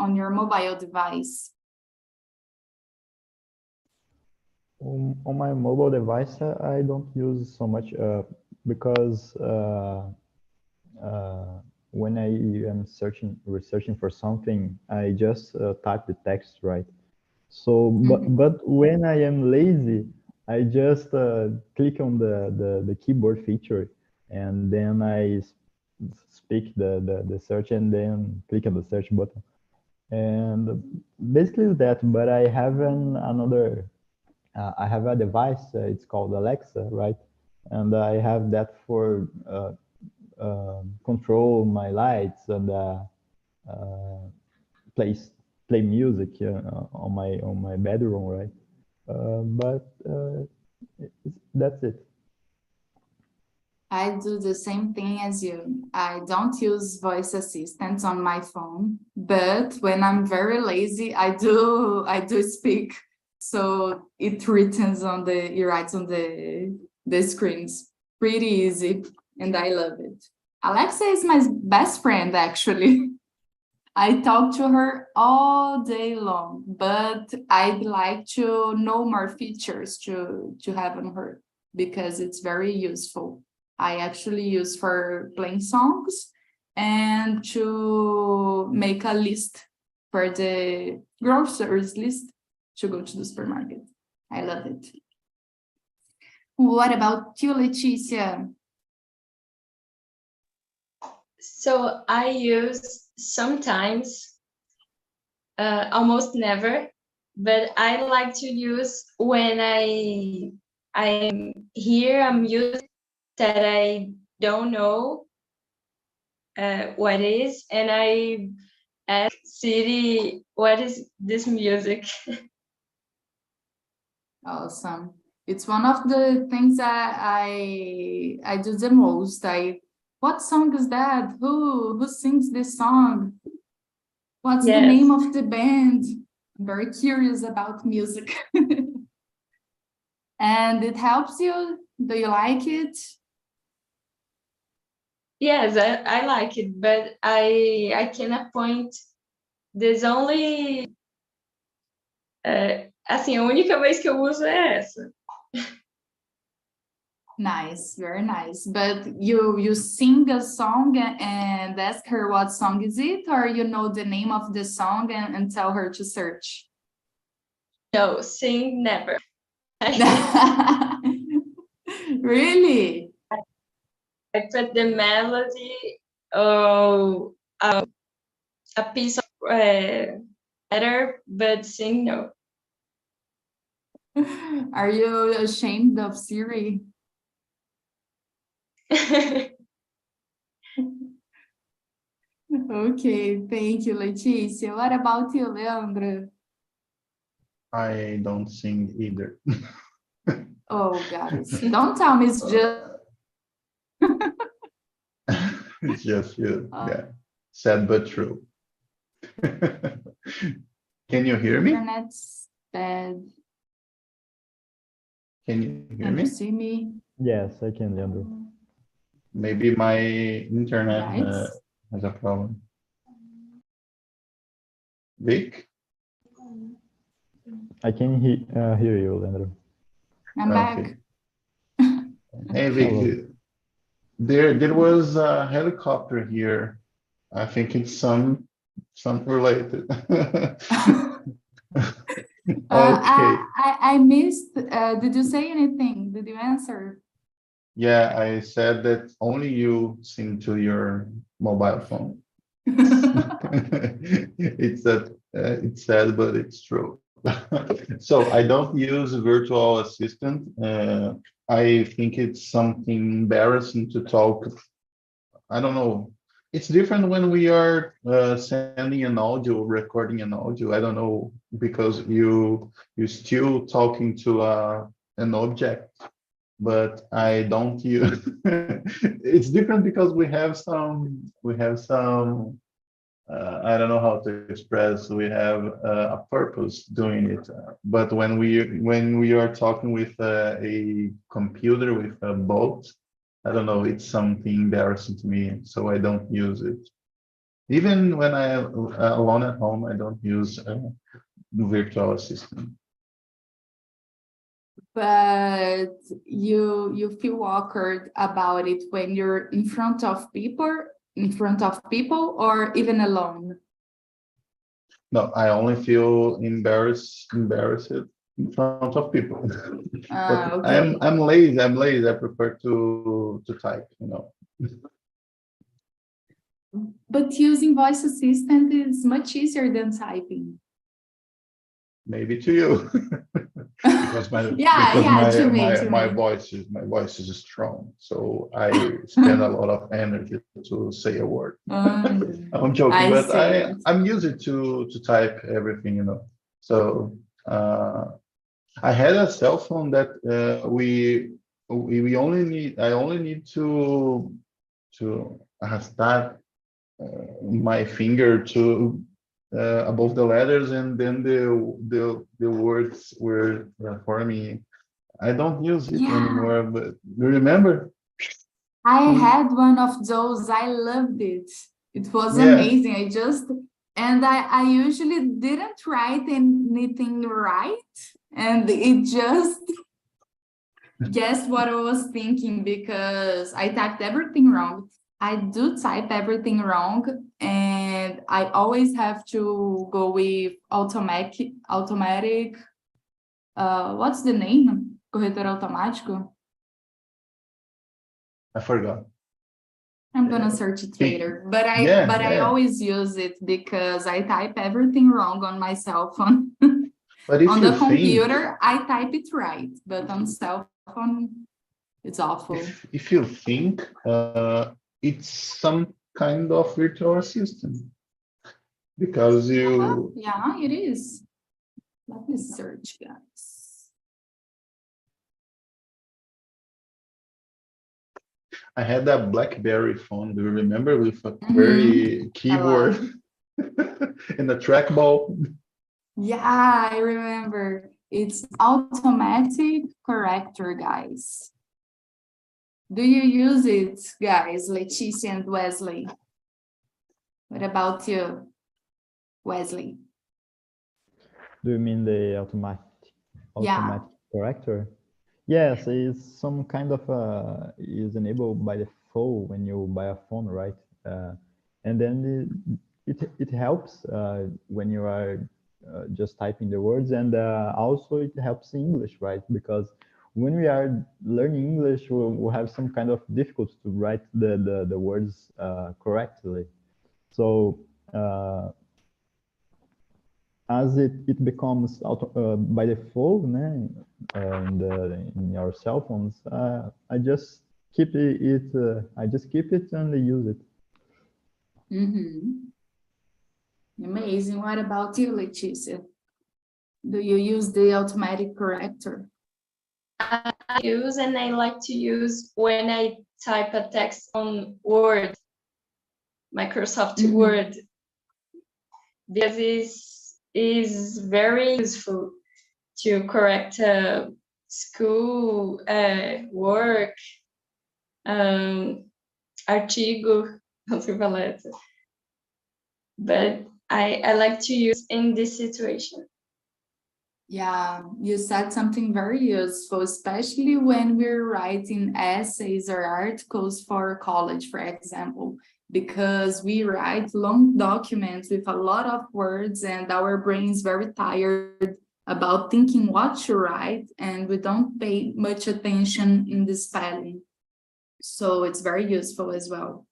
on your mobile device? On my mobile device, I don't use so much because when I am researching for something, I just type the text, right? So, but when I am lazy, I just click on the keyboard feature, and then I speak the search, and then click on the search button, and basically that. But I have another. I have a device. It's called Alexa, right? And I have that for control my lights and play play music on my bedroom, right? But that's it. I do the same thing as you. I don't use voice assistants on my phone, but when I'm very lazy, I do speak. So it writes on the screens. Pretty easy, and I love it. Alexa is my best friend, actually. I talk to her all day long, but I'd like to know more features to have on her because it's very useful. I actually use for playing songs and to make a list for the groceries list to go to the supermarket. I love it. What about you, Leticia? So I use sometimes, almost never, but I like to use when I hear a music that I don't know what is, and I ask Siri, what is this music? Awesome. It's one of the things that I do the most. What song is that? Who sings this song? What's the name of the band? I'm very curious about music. And it helps you? Do you like it? Yes, I like it, but I cannot point. There's only assim, a única vez que eu uso é essa. Nice, very nice. But you sing a song and ask her what song is it, or you know the name of the song and tell her to search? No, sing never. Really? I put the melody or a piece of letter, but sing no. Are you ashamed of Siri? Okay, thank you, Leticia. What about you, Leandro? I don't sing either. Oh, guys, don't tell me it's just... It's just you, yeah. Sad but true. Can you hear me? Internet's bad. Can you hear Can me? you see me? Yes, I can, Leandro. Maybe my internet Right. has a problem. Vic? I can hear you, Leandro. I'm back. Hey, Vic. Hello. There was a helicopter here. I think it's some related. Okay. I missed. Did you say anything? Did you answer? Yeah, I said that only you sing to your mobile phone. It's sad, but it's true. So I don't use a virtual assistant. I think it's something embarrassing to talk. I don't know. It's different when we are sending an audio, recording an audio. I don't know, because you still talking to an object, but I don't use. It's different because we have some I don't know how to express. We have a purpose doing it, but when we are talking with a computer, with a bot, I don't know. It's something embarrassing to me, so I don't use it. Even when I am alone at home, I don't use the virtual assistant. But you feel awkward about it when you're in front of people, or even alone? No, I only feel embarrassed in front of people. But Okay. I'm lazy. I prefer to type, But using voice assistant is much easier than typing. Maybe to you. Because To me, my voice is strong, so I spend a lot of energy to say a word. I'm joking, I but see. I'm used to type everything, So I had a cell phone that I only need to start my finger to above the letters, and then the words were for me. I don't use it anymore, but you remember? I had one of those. I loved it. It was Yeah. amazing. I usually didn't write anything right, and it just guessed what I was thinking because I typed everything wrong. I do type everything wrong, and I always have to go with automatic. What's the name? Corretor automático. I forgot. I'm gonna search it later, but Yeah, I always use it because I type everything wrong on my cell phone. But if On you the think, computer, I type it right, but on cell phone, it's awful. if you think, it's some kind of virtual assistant, because you Yeah, it is. Let me search, guys. I had a BlackBerry phone. Do you remember, with a very keyboard and a trackball? Yeah, I remember. It's automatic corrector, guys. Do you use it, guys? Leticia and Wesley. What about you, Wesley? Do you mean the automatic corrector? Yes, it's some kind of is enabled by the phone when you buy a phone, right? And then it helps when you are just typing the words, and also it helps in English, right? Because when we are learning English, we'll have some kind of difficulty to write the words correctly. So as it becomes by default, in your cell phones, I just keep it and use it. Amazing. What about you, Leticia? Do you use the automatic corrector? I use, and I like to use when I type a text on Word, Microsoft Word, because it is very useful to correct school work, artigo, não sei falar essa. But I like to use in this situation. Yeah, you said something very useful, especially when we're writing essays or articles for college, for example, because we write long documents with a lot of words and our brain is very tired about thinking what to write, and we don't pay much attention in the spelling. So it's very useful as well.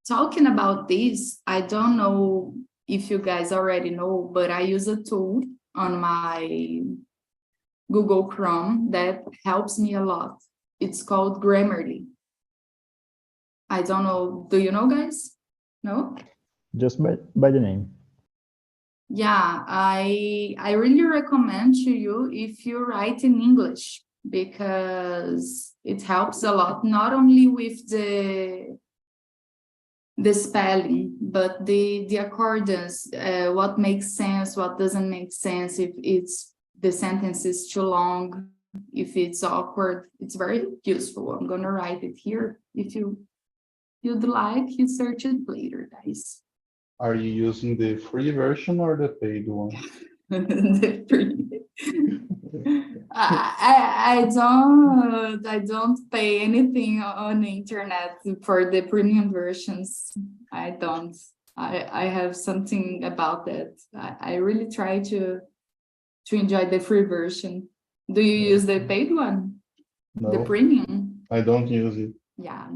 Talking about this, I don't know if you guys already know, but I use a tool on my Google Chrome that helps me a lot. It's called Grammarly. I don't know. Do you know, guys? No? Just by the name. Yeah, I really recommend to you if you write in English, because it helps a lot, not only with the spelling, but the accordance, what makes sense, what doesn't make sense, if the sentence is too long, if it's awkward. It's very useful. I'm gonna write it here. If you'd like, you search it later, guys. Are you using the free version or the paid one? The free. I don't pay anything on the internet for the premium versions. I don't. I have something about that. I really try to enjoy the free version. Do you use the paid one? No, The premium? I don't use it. Yeah.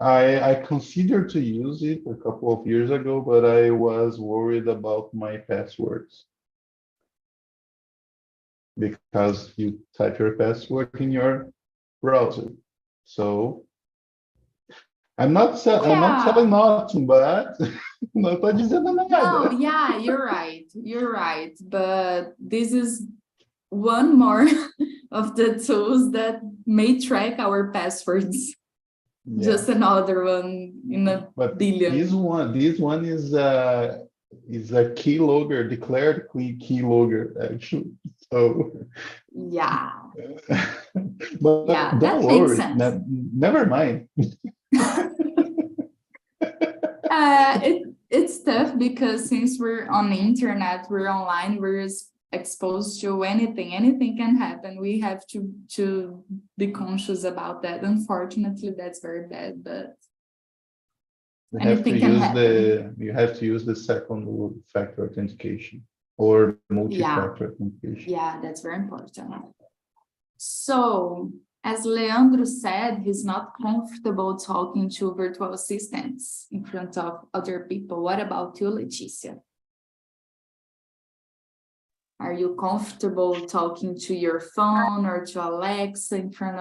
I considered to use it a couple of years ago, but I was worried about my passwords. Because you type your password in your browser. So I'm not selling nothing, but não tô dizendo nada. No, yeah, you're right. You're right. But this is one more of the tools that may track our passwords. Yeah. Just another one in a billion. This one is a keylogger, declared keylogger actually. So yeah. But yeah, don't that worry. makes sense. Never mind. It's tough because since we're on the internet, we're online, we're exposed to anything. Anything can happen. We have to be conscious about that. Unfortunately, that's very bad, but anything can happen. You have to use the second factor authentication or multi-factor authentication. Yeah, that's very important. So, as Leandro said, he's not comfortable talking to virtual assistants in front of other people. What about you, Leticia? Are you comfortable talking to your phone or to Alexa in front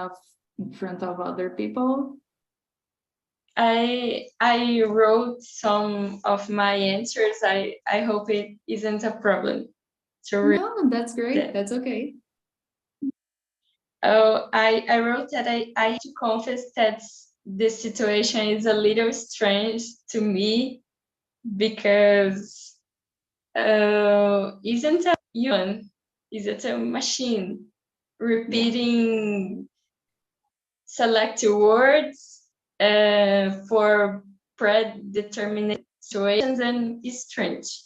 of other people? I wrote some of my answers. I hope it isn't a problem to read. No, that's great. That's okay. Oh, I wrote that I have to confess that this situation is a little strange to me because isn't a human, is it a machine repeating selected words for predetermined situations, and it's strange.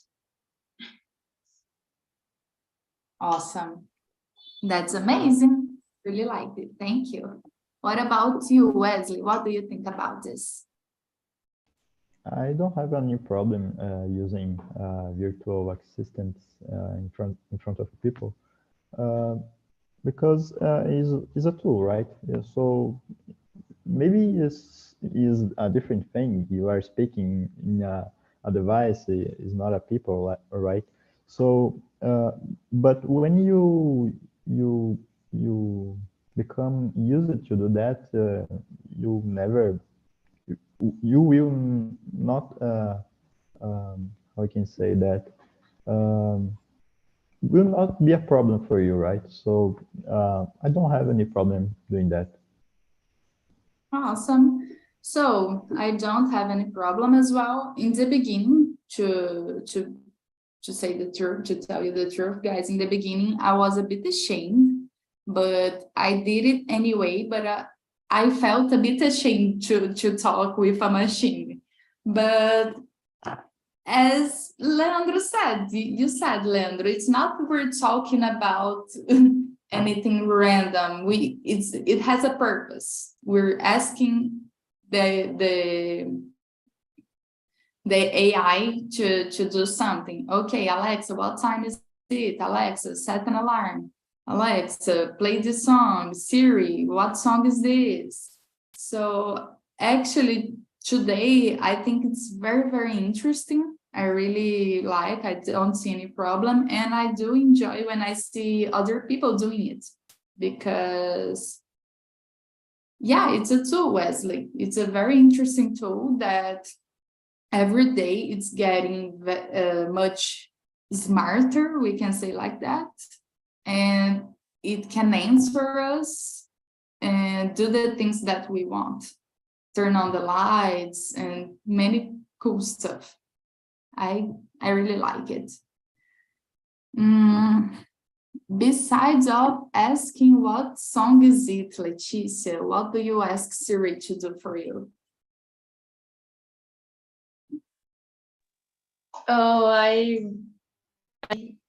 Awesome. That's amazing. Really liked it. Thank you. What about you, Wesley? What do you think about this? I don't have any problem using virtual assistants in front of people because it's a tool, right? Yeah, so maybe is a different thing. You are speaking in a device, is not a people, right? So, but when you become used to do that, you will not how can I say that will not be a problem for you, right? So I don't have any problem doing that. Awesome. So I don't have any problem as well. In the beginning, to say the truth, to tell you the truth, guys, in the beginning, I was a bit ashamed, but I did it anyway. But I felt a bit ashamed to talk with a machine. But as Leandro said, you said, Leandro, it's not that we're talking about anything random. It has a purpose. We're asking the AI to do something. Okay, Alexa, what time is it? Alexa, set an alarm. Alexa, play this song. Siri, what song is this? So actually today, I think it's very, very interesting. I really like, I don't see any problem. And I do enjoy when I see other people doing it because, yeah, it's a tool, Wesley. It's a very interesting tool that every day it's getting much smarter, we can say like that. And it can answer us and do the things that we want. Turn on the lights and many cool stuff. I really like it. Besides of asking what song is it, Leticia, what do you ask Siri to do for you? Oh, I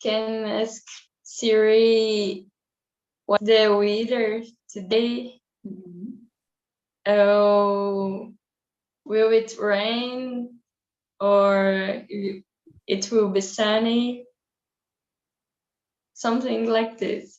can ask Siri what's the weather today. Oh, will it rain or it will be sunny? Something like this.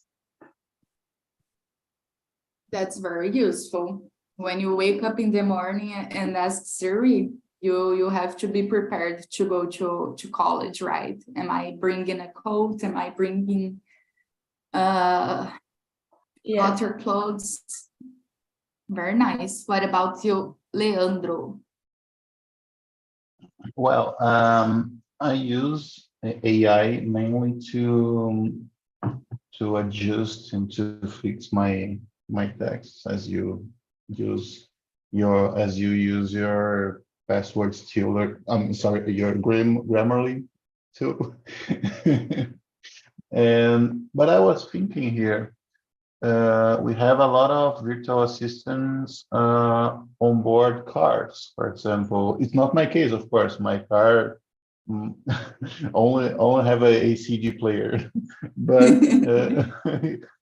That's very useful. When you wake up in the morning and ask Siri, you have to be prepared to go to college, right? Am I bringing a coat? Am I bringing outer clothes? Very nice. What about you, Leandro? Well, I use AI mainly to adjust and to fix my texts as you use your password stealer. I'm sorry, your Grammarly too. But I was thinking here, we have a lot of virtual assistants on board cars. For example, it's not my case, of course. My car only have a CD player, but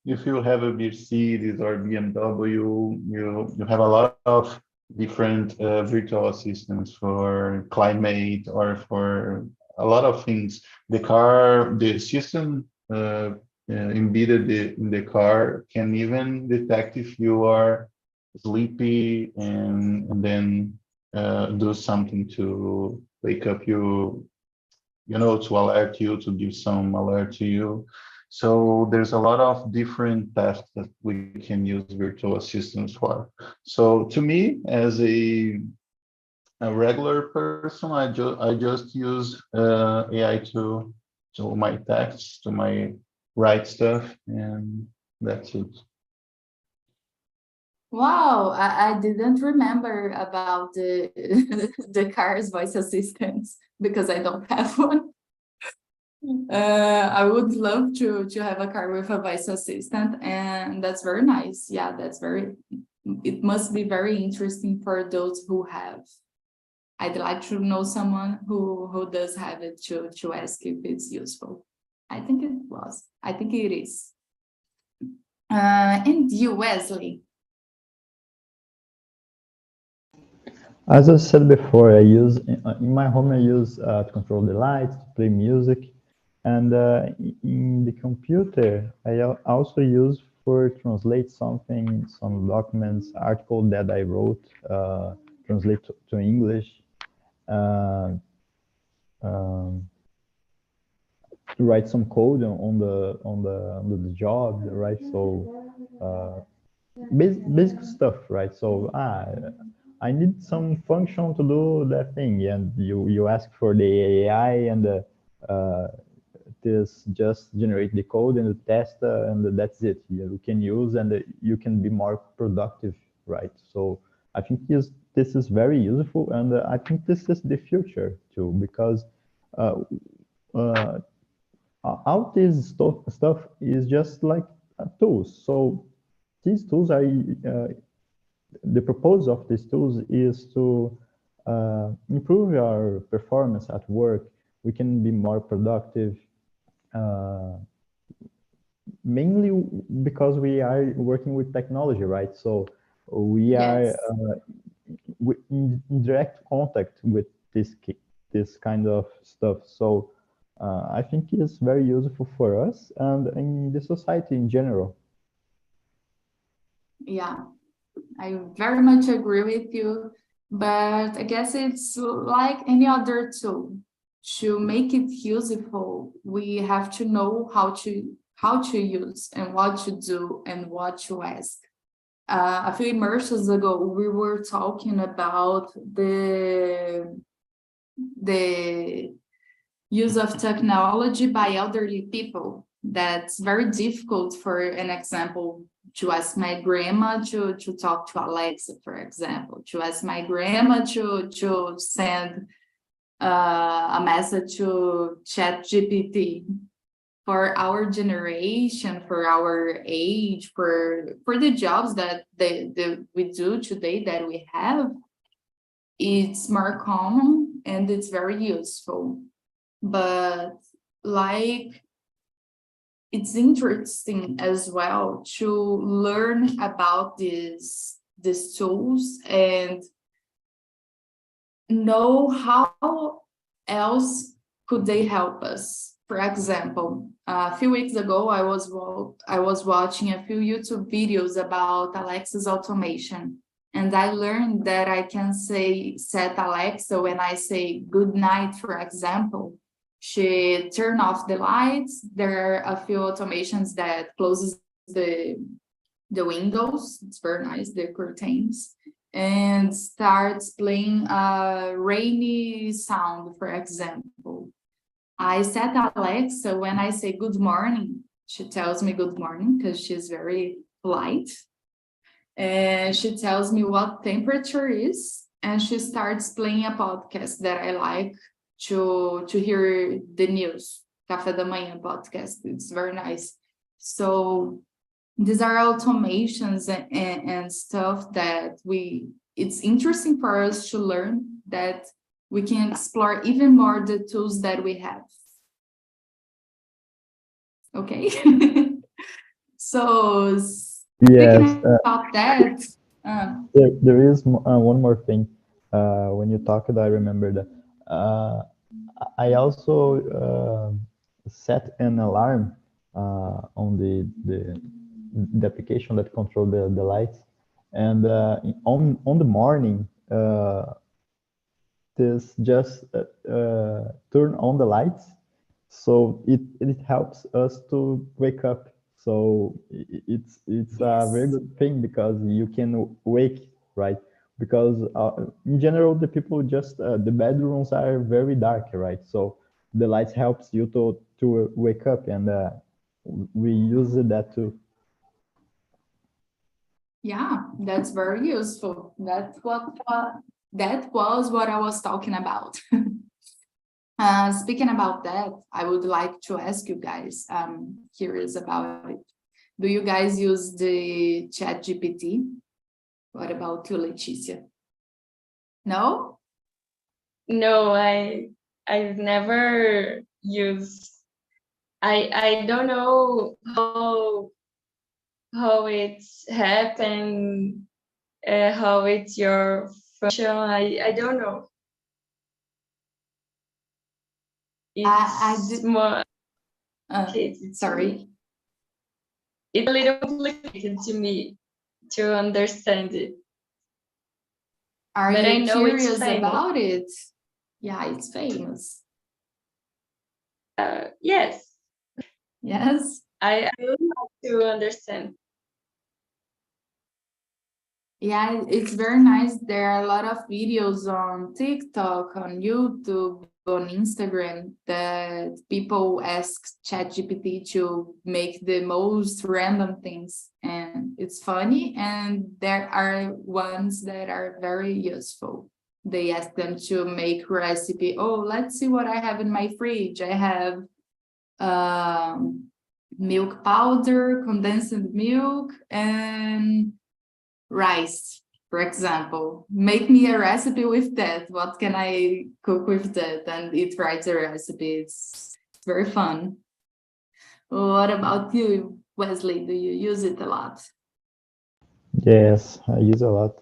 if you have a Mercedes or BMW, you have a lot of different virtual assistants for climate or for a lot of things. The system embedded in the car can even detect if you are sleepy and then do something to wake up you, to alert you, to give some alert to you. So there's a lot of different tasks that we can use virtual assistants for. So to me, as a regular person, I just use AI to my texts, to my write stuff, and that's it. Wow, I didn't remember about the the car's voice assistants because I don't have one. I would love to have a car with a voice assistant, and that's very nice. Yeah, it must be very interesting for those who have. I'd like to know someone who does have it to ask if it's useful. I think it is. And you, Wesley? As I said before, I use in my home. I use to control the lights, to play music, and in the computer, I also use for translate something, some documents, article that I wrote, translate to English, to write some code on the job, right? So basic stuff, right? So I need some function to do that thing, and you ask for the AI, and this just generate the code and the test, and that's it. You can use, and you can be more productive, right? So I think this is very useful, and I think this is the future too, because all this stuff is just like tools. So these tools are the purpose of these tools is to improve our performance at work. We can be more productive, mainly because we are working with technology, right? So we are in direct contact with this kind of stuff. So I think it's very useful for us and in the society in general. Yeah, I very much agree with you, but I guess it's like any other tool. To make it useful, we have to know how to use and what to do and what to ask. A few immersions ago, we were talking about the use of technology by elderly people. That's very difficult. For an example, to ask my grandma to talk to Alexa, for example, to ask my grandma to send a message to ChatGPT. For our generation, for our age, for the jobs that we do today, that we have, it's more common and it's very useful. but like it's interesting as well to learn about these tools and know how else could they help us. For example, a few weeks ago, I was watching a few YouTube videos about Alexa's automation, and I learned that I can set Alexa when I say good night, for example. She turn off the lights. There are a few automations that closes the windows. It's very nice, the curtains, and starts playing a rainy sound, for example. I set Alexa when I say good morning. She tells me good morning because she's very polite. And she tells me what temperature is, and she starts playing a podcast that I like to hear the news, Café da Manhã podcast. It's very nice. So these are automations and stuff that it's interesting for us to learn, that we can explore even more the tools that we have. Okay. So Yes, speaking about that, there is one more thing. When you talked, I remember that. I also set an alarm on the application that control the lights, and on the morning, this just turn on the lights, so it helps us to wake up. So it's a very good thing because you can wake, right? Because in general, the people just the bedrooms are very dark, right? So the lights helps you to wake up, and we use that too. yeah, that's very useful. That was what I was talking about. Speaking about that, I would like to ask you guys, I'm curious about it. Do you guys use the ChatGPT? What about you, Leticia? No? No, I've never used. I don't know how it's happened, how it's your function. I don't know. It's more. Sorry. It's a little complicated to me to understand it. Are But I you know it's curious famous. about it? Yeah, it's famous. Yes, Yes. I would like to understand. Yeah, it's very nice. There are a lot of videos on TikTok, on YouTube, on Instagram that people ask ChatGPT to make the most random things. And it's funny. And there are ones that are very useful. They ask them to make recipe. Oh, let's see what I have in my fridge. I have milk powder, condensed milk, and rice, for example. Make me a recipe with that. What can I cook with that? And it writes a recipe. It's very fun. What about you, Wesley? Do you use it a lot? Yes, I use a lot.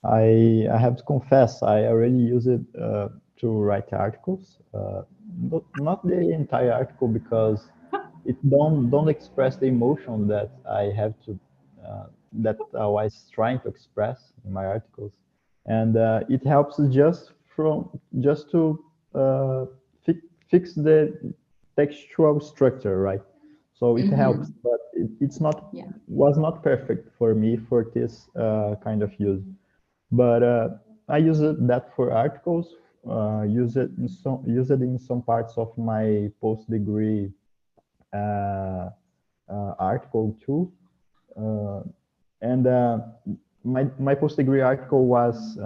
I have to confess, I already use it to write articles. Not the entire article because it don't express the emotion that I have to that I was trying to express in my articles, and it helps just to fix the textual structure, right? So it helps, but it's not was not perfect for me for this kind of use. But I use that for articles. Use it in some parts of my post-degree article too. And my post-degree article was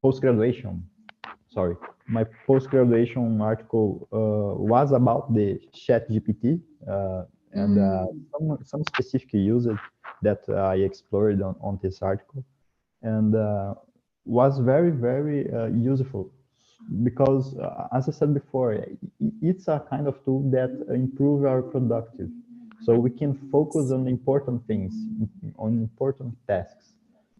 post-graduation. Sorry, my post-graduation article was about the ChatGPT and some specific uses that I explored on this article, and was very useful. because as I said before, it's a kind of tool that improves our productive. So we can focus on important things, on important tasks.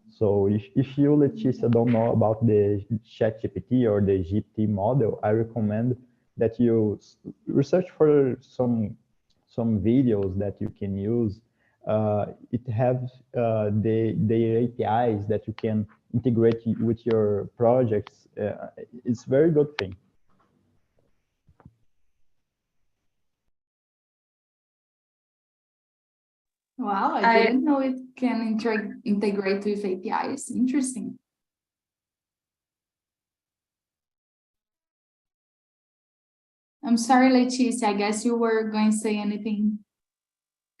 So if you, Leticia, don't know about the ChatGPT or the GPT model, I recommend that you research for some videos that you can use. It has the APIs that you can integrate with your projects. It's a very good thing. Wow, I didn't know it can integrate with APIs. Interesting. I'm sorry, Leticia, I guess you were going to say anything.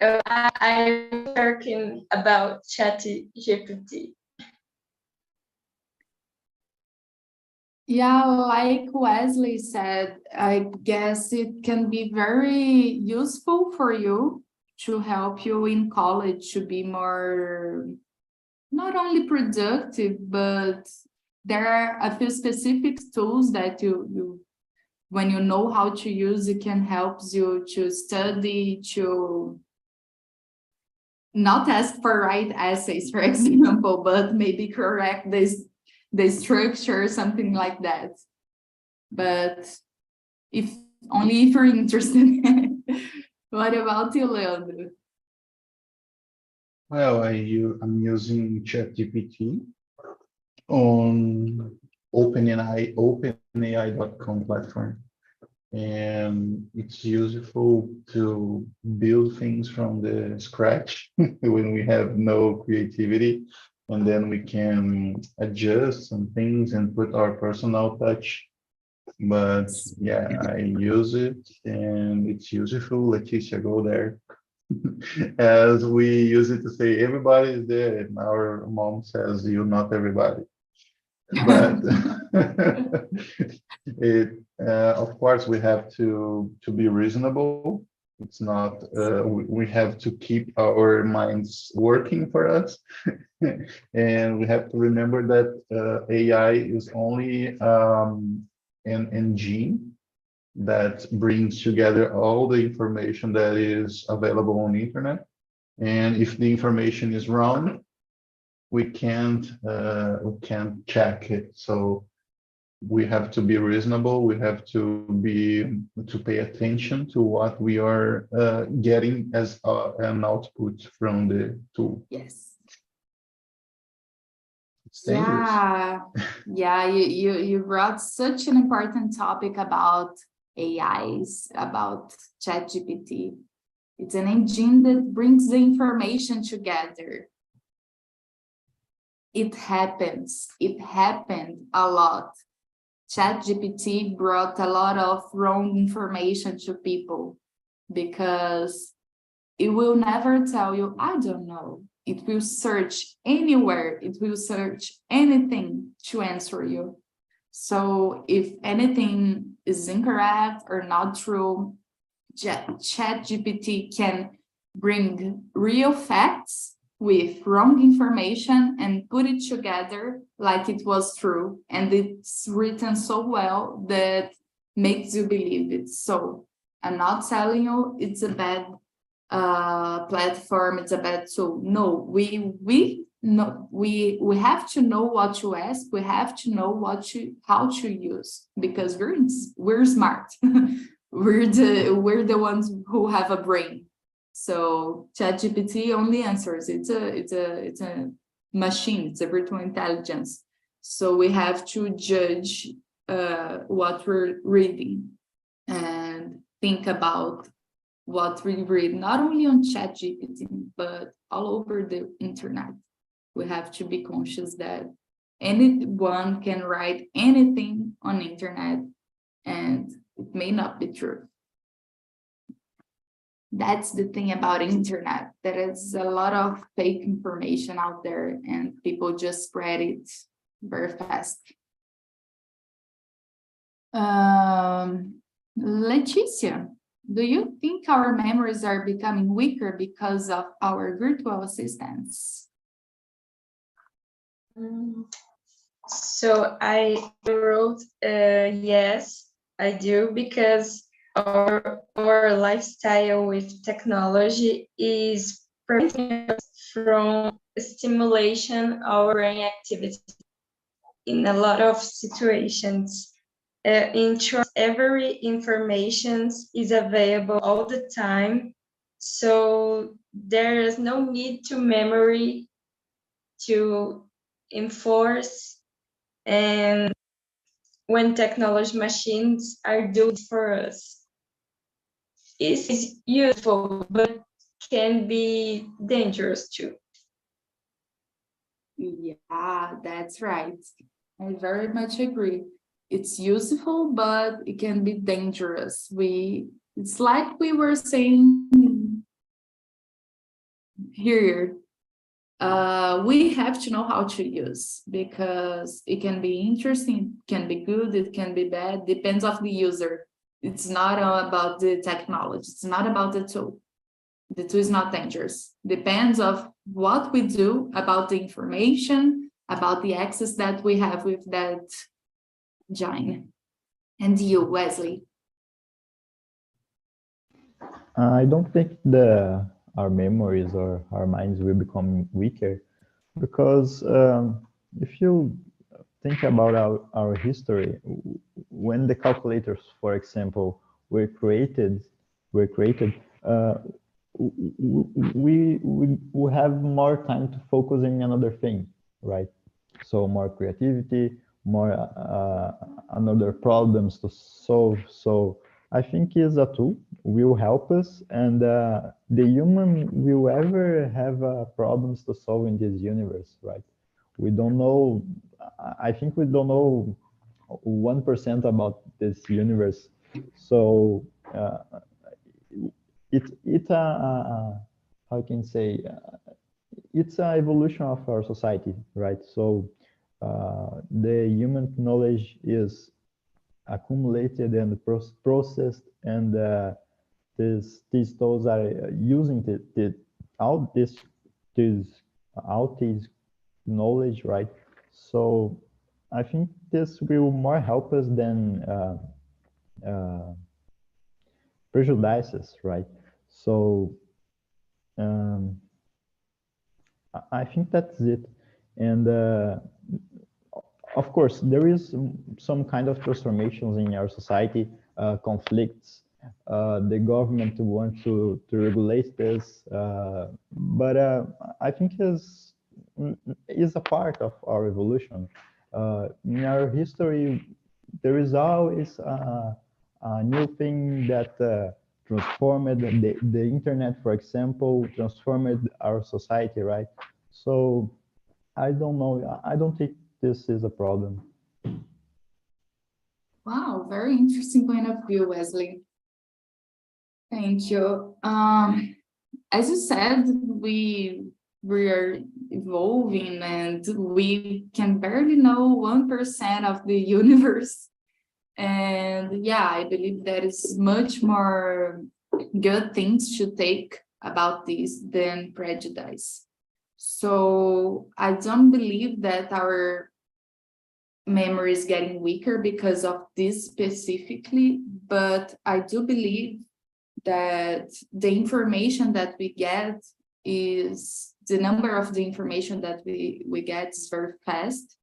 I'm talking about ChatGPT. Yeah, like Wesley said, I guess it can be very useful for you to help you in college to be more, not only productive, but there are a few specific tools that you when you know how to use, it can help you to study, to not ask for write essays, for example, but maybe correct the structure, something like that. But if only if you're interested. What about you, Leandro? Well, I'm using ChatGPT on openai.com platform. And it's useful to build things from the scratch when we have no creativity, and then we can adjust some things and put our personal touch. But yeah, I use it and it's useful. Leticia, go there. As we use it to say, everybody is there, and our mom says, you not everybody. But of course, we have to be reasonable. It's not, we have to keep our minds working for us. And we have to remember that AI is only an engine that brings together all the information that is available on the internet. And if the information is wrong, we can't check it. So we have to be reasonable. We have to pay attention to what we are getting as an output from the tool. Yes. It's dangerous. Yeah. You brought such an important topic about AIs, about ChatGPT. It's an engine that brings the information together. It happened a lot. ChatGPT brought a lot of wrong information to people because it will never tell you, I don't know. It will search anywhere. It will search anything to answer you. So if anything is incorrect or not true, ChatGPT can bring real facts with wrong information and put it together like it was true. And it's written so well that makes you believe it. So I'm not telling you it's a bad platform, it's a bad tool. No, we have to know what to ask. We have to know how to use, because we're smart. we're the ones who have a brain. So ChatGPT only answers. It's a machine. It's a virtual intelligence. So we have to judge what we're reading and think about what we read, not only on ChatGPT, but all over the internet. We have to be conscious that anyone can write anything on the internet and it may not be true. That's the thing about internet. There is a lot of fake information out there and people just spread it very fast. Leticia, do you think our memories are becoming weaker because of our virtual assistants? So I wrote, yes, I do, because our lifestyle with technology is preventing us from stimulation our brain activity in a lot of situations. In short, every information is available all the time, so there is no need to memory to enforce, and when technology machines are doing for us. It's useful, but can be dangerous too. Yeah, that's right. I very much agree. It's useful, but it can be dangerous. It's like we were saying here. We have to know how to use, because it can be interesting, it can be good, it can be bad, depends of the user. It's not about the technology, it's not about the tool. The tool is not dangerous. Depends of what we do about the information, about the access that we have with that gene. And you, Wesley? I don't think our memories or our minds will become weaker, because if you think about our history, when the calculators, for example, were created, we have more time to focus in another thing, right? So more creativity, more another problems to solve. So I think is a tool will help us, and the human will ever have problems to solve in this universe, right? We don't know. I think we don't know 1% about this universe. So it's how can I say, it's an evolution of our society, right? So the human knowledge is accumulated and processed, and these tools are using all this knowledge, right? So I think this will more help us than prejudice us, right? So I think that's it. And of course, there is some kind of transformations in our society, conflicts. The government wants to regulate this, but I think is a part of our evolution. In our history, there is always a new thing that transformed the internet, for example, transformed our society, right? So I don't know. I don't think this is a problem. Wow, very interesting point of view, Wesley. Thank you. As you said, we are evolving, and we can barely know 1% of the universe. And yeah, I believe there is much more good things to take about this than prejudice. So I don't believe that our memory is getting weaker because of this specifically, but I do believe that the information that we get is the number of the information that we get is very fast.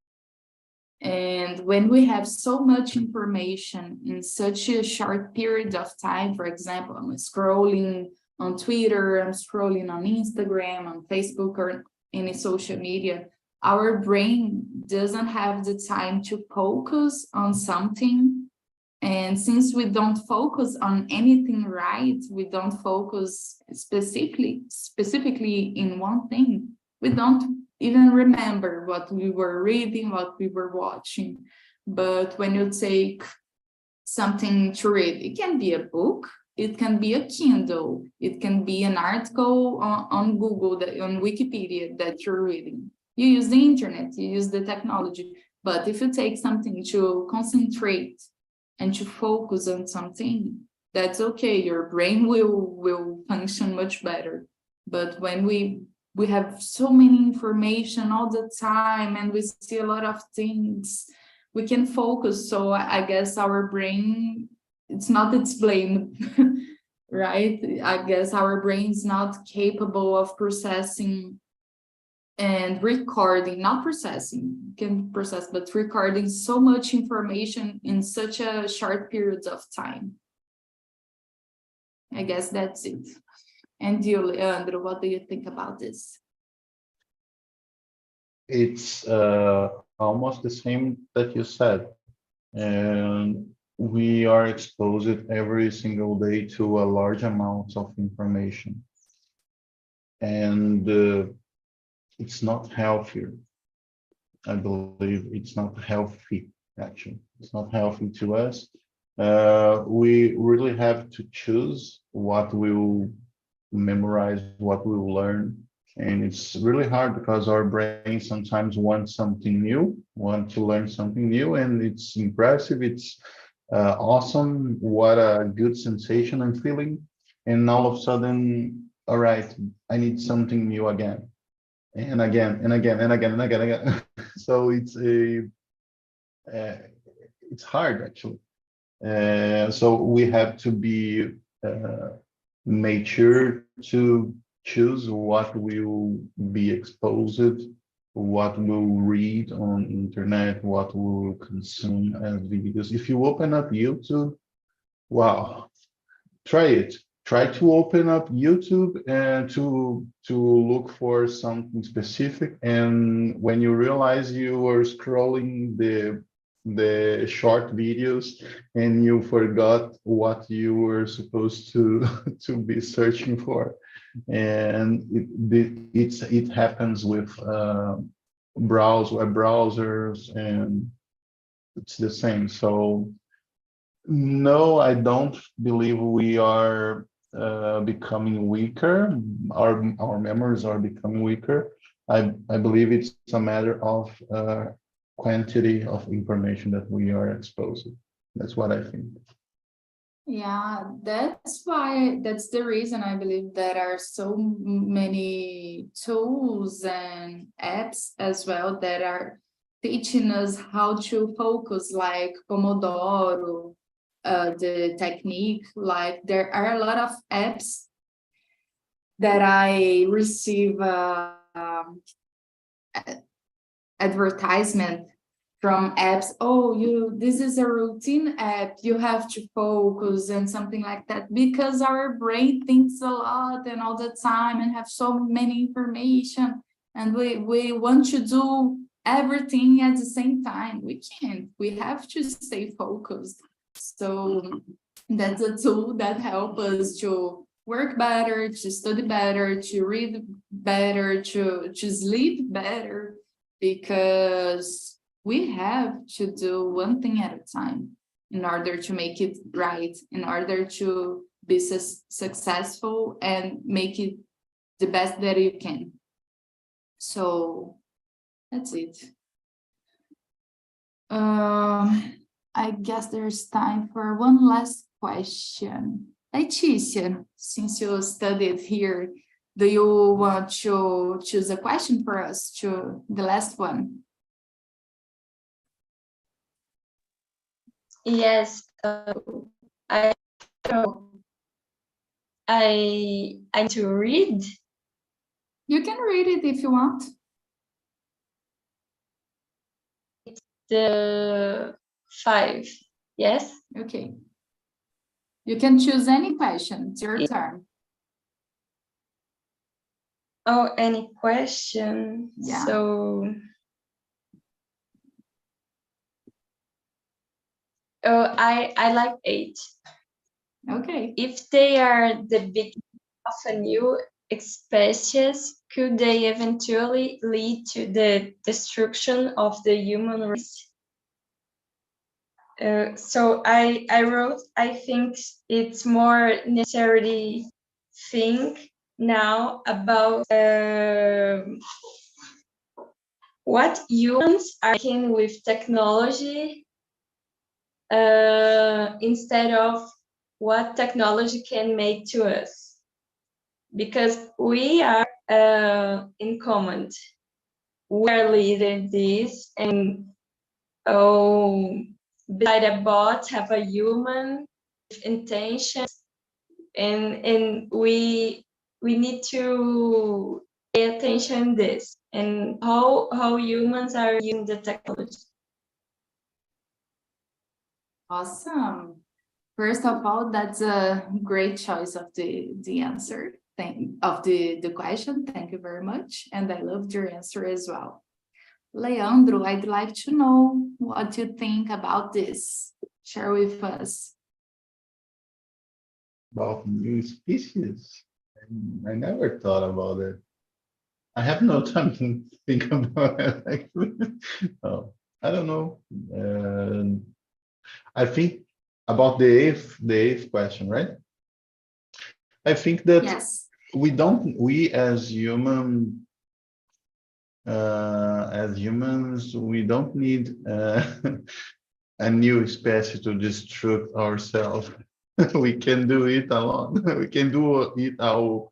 And when we have so much information in such a short period of time, for example, I'm scrolling on Twitter, I'm scrolling on Instagram, on Facebook, or any social media, our brain doesn't have the time to focus on something. And since we don't focus on anything right, we don't focus specifically in one thing, we don't even remember what we were reading, what we were watching. But when you take something to read, it can be a book, it can be a Kindle, it can be an article on Google, on Wikipedia that you're reading. You use the internet, you use the technology. But if you take something to concentrate and to focus on something, that's okay. Your brain will function much better. But when we we have so many information all the time and we see a lot of things, we can focus. So I guess our brain, it's not its blame, right? I guess our brain is not capable of processing and recording, not processing, can process, but recording so much information in such a short period of time. I guess that's it. And you, Leandro, what do you think about this? It's almost the same that you said. And we are exposed every single day to a large amount of information. And it's not healthy. I believe it's not healthy, actually. It's not healthy to us. We really have to choose what we will memorize, what we will learn. And it's really hard because our brain sometimes wants something new, want to learn something new, and it's impressive, it's awesome, what a good sensation I'm feeling. And all of a sudden, all right, I need something new again, and again, and again, and again, and again, and again. So it's hard, actually. So we have to be made sure to choose what will be exposed, what we'll read on internet, what we'll consume as videos. If you open up YouTube, wow, try it. Try to open up YouTube and to look for something specific. And when you realize you are scrolling the short videos and you forgot what you were supposed to be searching for. And it happens with web browsers, and it's the same. So no, I don't believe we are becoming weaker. Our memories are becoming weaker. I believe it's a matter of quantity of information that we are exposed. That's what I think. Yeah, that's the reason I believe there are so many tools and apps as well that are teaching us how to focus, like Pomodoro, the technique. Like there are a lot of apps that I receive advertisement from apps. Oh, this is a routine app, you have to focus and something like that, because our brain thinks a lot and all the time and have so many information, and we want to do everything at the same time. We can't, we have to stay focused. So that's a tool that helps us to work better, to study better, to read better, to sleep better, because we have to do one thing at a time in order to make it right, in order to be successful and make it the best that you can. So that's it. I guess there's time for one last question. Leticia, since you studied here, do you want to choose a question for us, to the last one? Yes, I need to read. You can read it if you want. It's the 5. Yes. Okay. You can choose any question. It's your turn. Oh, any question? Yeah. So, I like 8. Okay. If they are the beginning of a new species, could they eventually lead to the destruction of the human race? So I wrote, I think it's more necessary think now about what humans are making with technology instead of what technology can make to us. because we are in common. We are leading this, and beside a bot have a human with intentions, and we need to pay attention to this and how humans are using the technology. Awesome. First of all, that's a great choice of the answer. Of the question. Thank you very much. And I loved your answer as well. Leandro, I'd like to know what you think about this. Share with us. About new species? I never thought about it. I have no time to think about it, actually. Oh, I don't know. I think about the eighth question, right? I think that Yes. we as humans, we don't need a new species to destruct ourselves. We can do it alone. We can do it on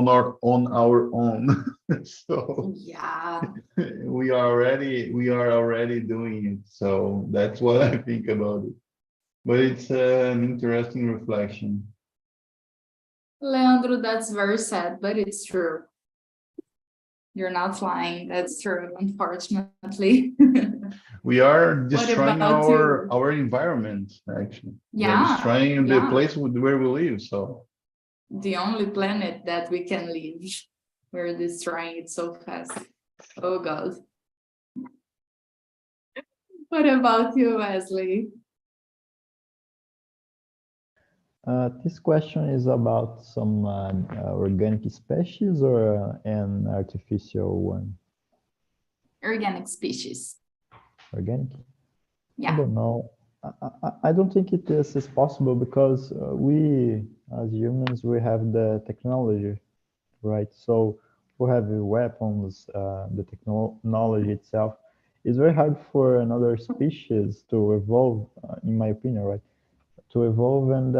our own. So Yeah. we are already doing it. So that's what I think about it. But it's an interesting reflection. Leandro, that's very sad, but it's true. You're not lying. That's true, unfortunately. We are destroying about you? our environment, actually. We are Yeah, destroying the yeah. place where we live. So The only planet that we can live. We're destroying it so fast. Oh God. What about you, Wesley? This question is about some organic species or an artificial one? Organic species. Organic? I Yeah. don't know. I don't think it is possible because we, as humans, we have the technology, right? So we have weapons, the technology itself. It's very hard for another species to evolve, in my opinion, right? To evolve and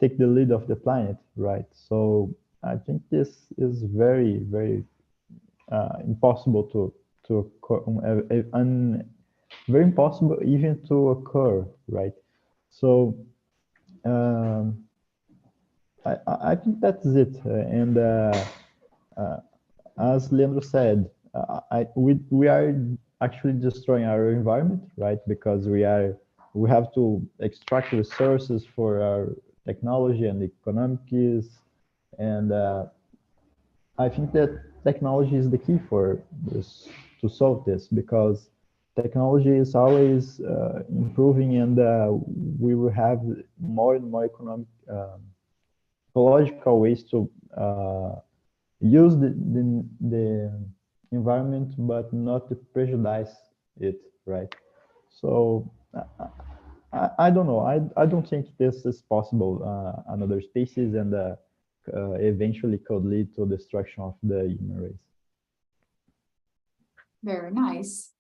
take the lead of the planet, right? So I think this is very, very impossible to occur, very impossible even to occur, right? So I think that's it. And as Leandro said, we are actually destroying our environment, right? Because we have to extract resources for our technology and economics, and I think that technology is the key for this to solve this, because technology is always improving, and we will have more and more ecological ways to use the environment, but not to prejudice it, right? So I don't know. I don't think this is possible. Another species, and eventually could lead to destruction of the human race. Very nice.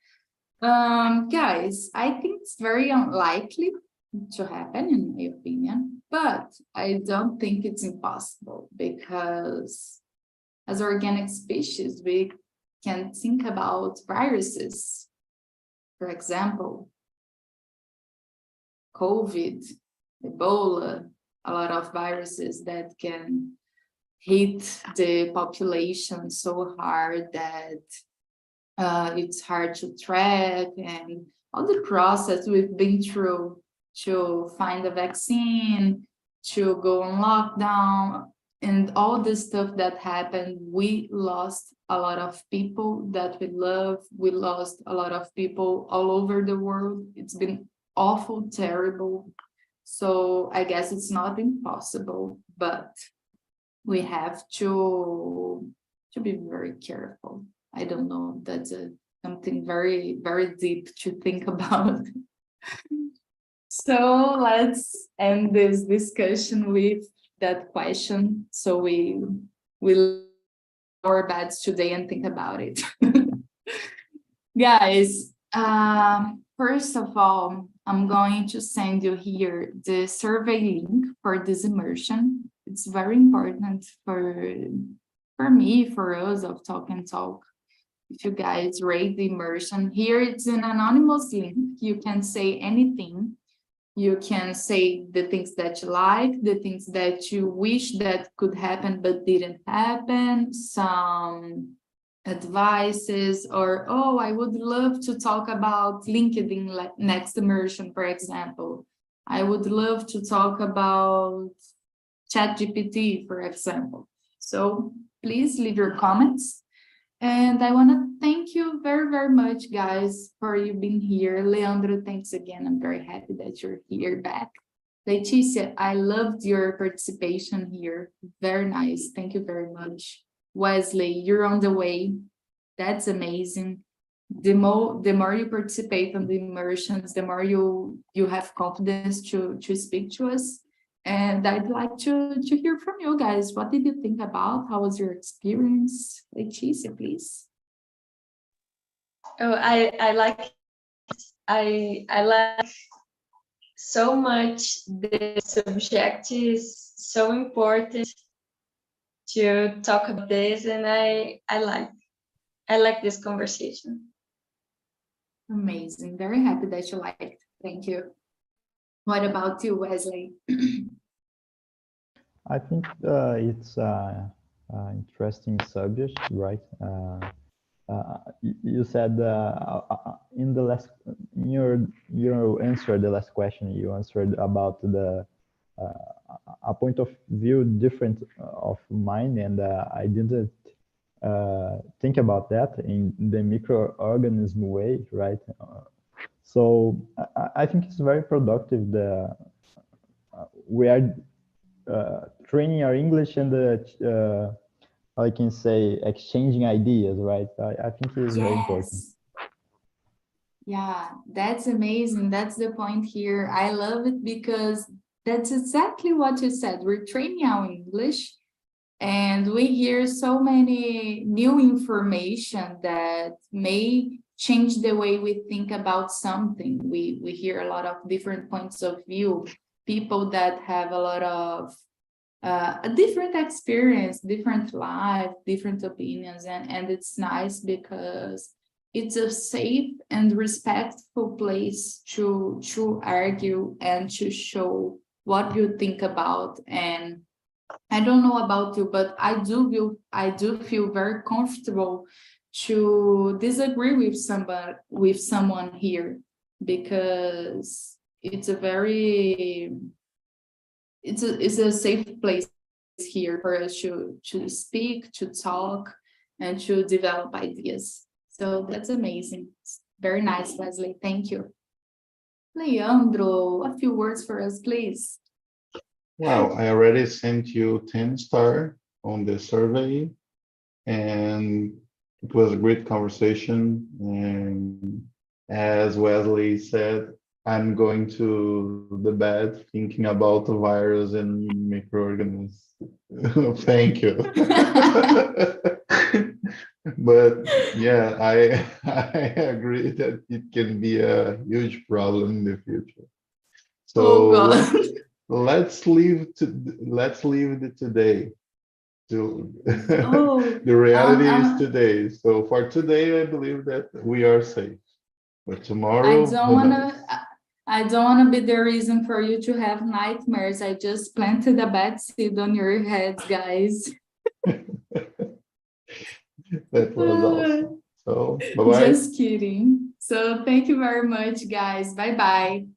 Guys, I think it's very unlikely to happen, in my opinion, but I don't think it's impossible, because as organic species, we can think about viruses. For example, COVID, Ebola, a lot of viruses that can hit the population so hard that it's hard to track, and all the process we've been through to find a vaccine, to go on lockdown, and all the stuff that happened. We lost a lot of people that we love. We lost a lot of people all over the world. It's been awful, terrible. So I guess it's not impossible, but we have to be very careful. I don't know, that's something very, very deep to think about. So let's end this discussion with that question. So we will our beds today and think about it. Guys, first of all, I'm going to send you here the survey link for this immersion. it's very important for me, for us of Talk and Talk. If you guys rate the immersion, here it's an anonymous link. You can say anything. You can say the things that you like, the things that you wish that could happen but didn't happen, some advices, or, oh, I would love to talk about LinkedIn next immersion, for example. I would love to talk about ChatGPT, for example. So please leave your comments. And I want to thank you very, very much, guys, for you being here. Leandro, thanks again. I'm very happy that you're here back. Leticia, I loved your participation here. Very nice. Thank you very much. Wesley, you're on the way. That's amazing. The more you participate on the immersions, the more you have confidence to speak to us. And I'd like to hear from you guys. What did you think about? How was your experience? Leticia, please. Oh, I like so much. The subject is so important to talk about this, and I like this conversation. Amazing. Very happy that you liked it. Thank you. What about you, Wesley? I think it's an interesting subject, right? You said in your answer, the last question you answered about the a point of view different of mine, and I didn't think about that in the microorganism way, right? So I think it's very productive. We are training our English and I can say exchanging ideas, right? I think it's very important. Yeah, that's amazing. That's the point here. I love it because that's exactly what you said. We're training our English and we hear so many new information that may change the way we think about something. We hear a lot of different points of view, people that have a lot of a different experience, different life, different opinions, and it's nice because it's a safe and respectful place to argue and to show what you think about. And I don't know about you, but I do feel very comfortable to disagree with someone here, because it's a safe place here for us to speak, to talk, and to develop ideas. So that's amazing. Very nice, Wesley. Thank you. Leandro, a few words for us, please. Well, I already sent you 10 star on the survey, and it was a great conversation. And as Wesley said, I'm going to the bed thinking about the virus and microorganisms. Thank you. But yeah, I agree that it can be a huge problem in the future. So let's leave it today. The reality is today. So for today, I believe that we are safe. But tomorrow, I don't want to be the reason for you to have nightmares. I just planted a bad seed on your heads, guys. That was awesome. So, bye-bye. Just kidding. So thank you very much, guys. Bye-bye.